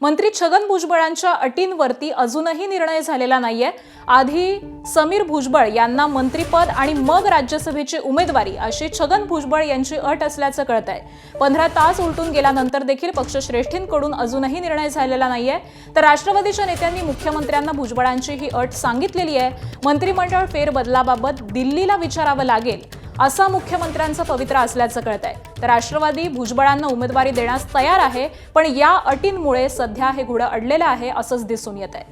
मंत्री छगन भुजबळांच्या अटींवरती अजूनही निर्णय झालेला नाहीये। आधी समीर भुजबळ यांना मंत्रिपद आणि मग राज्यसभेची उमेदवारी अशी छगन भुजबळ यांची अट असल्याचं कळतंय। 15 तास उलटून गेल्यानंतर देखील पक्षश्रेष्ठींकडून अजूनही निर्णय झालेला नाहीये। तर राष्ट्रवादीच्या नेत्यांनी मुख्यमंत्र्यांना भुजबळांची ही अट सांगितलेली आहे। मंत्रिमंडळ फेरबदलाबाबत दिल्लीला विचारावं लागेल असा मुख्यमंत्र्यांचा पवित्रा असल्याचं कळतंय। तर राष्ट्रवादी भुजबळांना उमेदवारी देण्यास तयार आहे, पण या अटींमुळे सध्या हे घोडं अडलेलं आहे असंच दिसून येत आहे।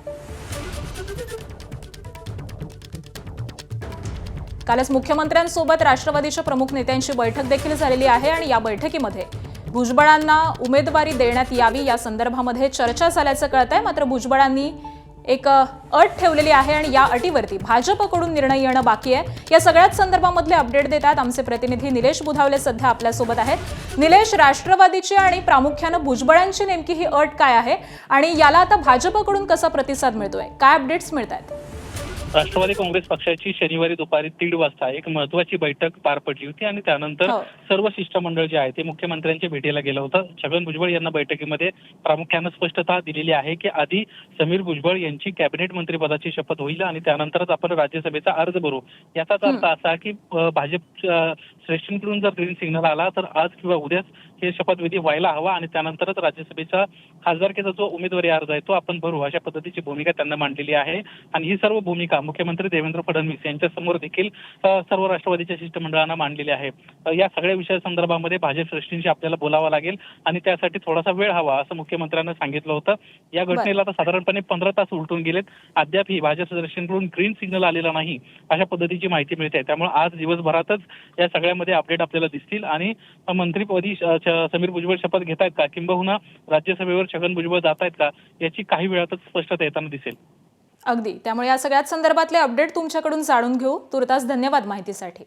कालच मुख्यमंत्र्यांसोबत राष्ट्रवादीच्या प्रमुख नेत्यांची बैठक देखील झालेली आहे आणि या बैठकीमध्ये भुजबळांना उमेदवारी देण्यात यावी या संदर्भामध्ये चर्चा झाल्याचं कळतंय। मात्र भुजबळांनी एक अट ठेवलेली आहे आणि या अटीवरती भाजपकडून निर्णय येणं बाकी आहे। या सगळ्याच संदर्भामधले अपडेट देतात आमचे प्रतिनिधी निलेश बुधावले सध्या आपल्यासोबत आहेत। निलेश, राष्ट्रवादीची आणि प्रामुख्याने भुजबळांची नेमकी ही अट काय आहे आणि याला आता भाजपकडून कसा प्रतिसाद मिळतोय, काय अपडेट्स मिळतात? राष्ट्रवादी काँग्रेस पक्षाची शनिवारी दुपारी 1:30 वाजता एक महत्वाची बैठक पार पडली होती आणि त्यानंतर सर्व शिष्टमंडळ जे आहे ते मुख्यमंत्र्यांच्या भेटीला गेलं होतं। छगन भुजबळ यांना बैठकीमध्ये प्रामुख्याने स्पष्टता दिलेली आहे की आधी समीर भुजबळ यांची कॅबिनेट मंत्रिपदाची शपथ होईल आणि त्यानंतरच आपण राज्यसभेचा अर्ज भरू। याचाच अर्थ असा की भाजप श्रेष्ठींकडून जर ग्रीन सिग्नल आला तर आज किंवा उद्याच हे शपथविधी व्हायला हवा आणि त्यानंतरच राज्यसभेचा खासदारकीचा जो उमेदवारी अर्ज आहे तो आपण भरू, अशा पद्धतीची भूमिका त्यांना मांडलेली आहे। आणि ही सर्व भूमिका मुख्यमंत्री देवेंद्र फडणवीस यांच्या समोर देखील सर्व राष्ट्रवादीच्या शिष्टमंडळांना मांडलेली आहे। या सगळ्या विषयासंदर्भामध्ये भाजप श्रेष्ठींशी आपल्याला बोलावं लागेल आणि त्यासाठी थोडासा वेळ हवा असं मुख्यमंत्र्यांना सांगितलं होतं। या घटनेला आता साधारणपणे 15 तास उलटून गेलेत, अद्याप ही भाजप श्रेष्ठींकडून ग्रीन सिग्नल आलेला नाही अशा पद्धतीची माहिती मिळते। त्यामुळे आज दिवसभरातच या सगळ्यामध्ये अपडेट आपल्याला दिसतील आणि मंत्रिपदी समीर भुजबळ शपथ घेत आहेत का किंबहुना राज्यसभेवर छगन भुजबळ जात आहेत का याची काही वेळातच स्पष्टता येताना दिसेल। अगदी, त्यामुळे या सगळ्याच संदर्भातले अपडेट तुमच्याकडून जाणून घेऊ। तुर्तास धन्यवाद माहितीसाठी।